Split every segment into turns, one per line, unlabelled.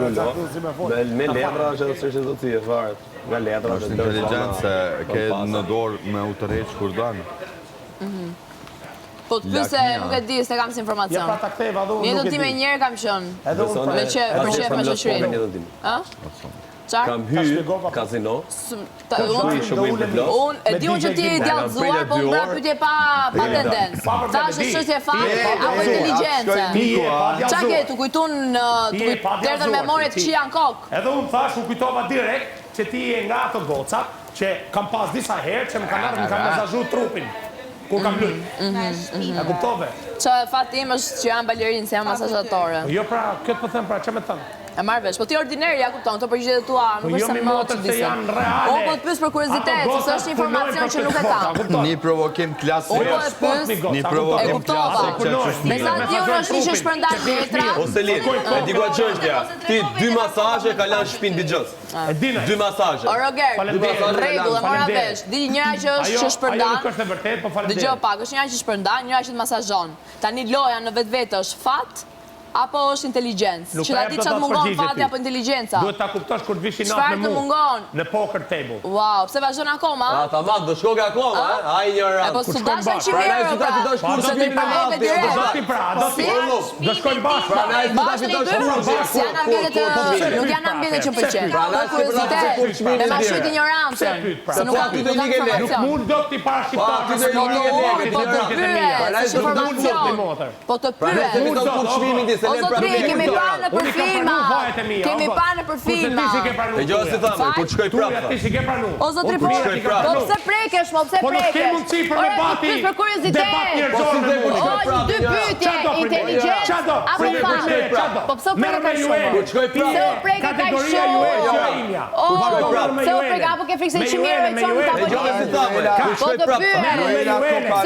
Me letra që të sërshë të tije, farët. Me letra
është inteligencë se ke në dorë me u të rejtë kur danë.
Po të pyse, nuk e di, se kam si informacion. Mjetën time njerë kam qënë. Me që përshef me qëshrinë.
Kam hy kazino.
Unë e di unë që ti e djallëzuar, po më bra pytje pa tendencë. Ta është shështje fati apo inteligencë. Qa ke, të kujtun tërë memorie të qia në kokë?
Edhe unë thash, u kujtova direkt që ti e nga ato gocat, që kam pas disa herë, që më kam mesazhu trupin. Kur kam lujt. E kuptove?
Që fati im është që jam balerinë, se jam masazhatore.
Jo pra, këtë po them pra, që me thënë?
E marrë vesh, po ti ordineri, ja kupton, të përgjigjet tua, nuk është se më që disë. O, po të pysë për kurizitet, se është informacion që nuk e kam.
Një provokim klasik.
O, po e pysë, e kuptova. Me sa ti unë është një që shpërndat metra.
O Selin, e di ku që është ja. Ti 2 masazhe ka lanë shpinë digjës. 2 masazhe.
O, Roger, regull, e mora vesh. Di njëra që është që shpërndan. Dëgjoj pak, është njëra që shpërndan, njëra që të masazhon. Tani loja në vetë është fat, apo është inteligencë? Që da di qatë mungon fati apo inteligenca?
Duhet ta kuptosh kur të vishi natë me mu në poker table.
Wow, pse vazhdon akoma?
Ta mak, do shkoke akoma, a i njëra.
E po së dashën që mjerë, pra. Se të i pareve direkt.
Do shkojnë bashkë.
Bashkë një bërë, nuk janë ambjede që pëlqenë. Do kurizitet, me ma shuit ignorancën. Se nuk ka të duka informacion.
Nuk mund do t'i parashqiptarë.
Po të pyre. O zotri, kemi panë për filma. Kemi panë për filma.
E gjohë si thamë, kur të shkoj prapë.
O zotri, po pse prekesh, po pse prekesh?
Po nuk ke mundësi për debati.
Për kurizitet.
O,
një dy pytje, inteligencë, apo panë. Po pse prekesh shumë?
Kur të shkoj prapë.
Se o preke ka shumë. O, se o preke, apo ke frikse që mirë e qonë të
E gjohë si thamë, kur të shkoj prapë.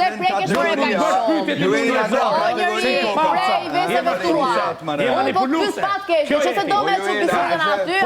Se prekesh për e ka shumë. O, njëri, prej, vese vë tua. Po, pys pat kesh, që se do me që pisë të në aty,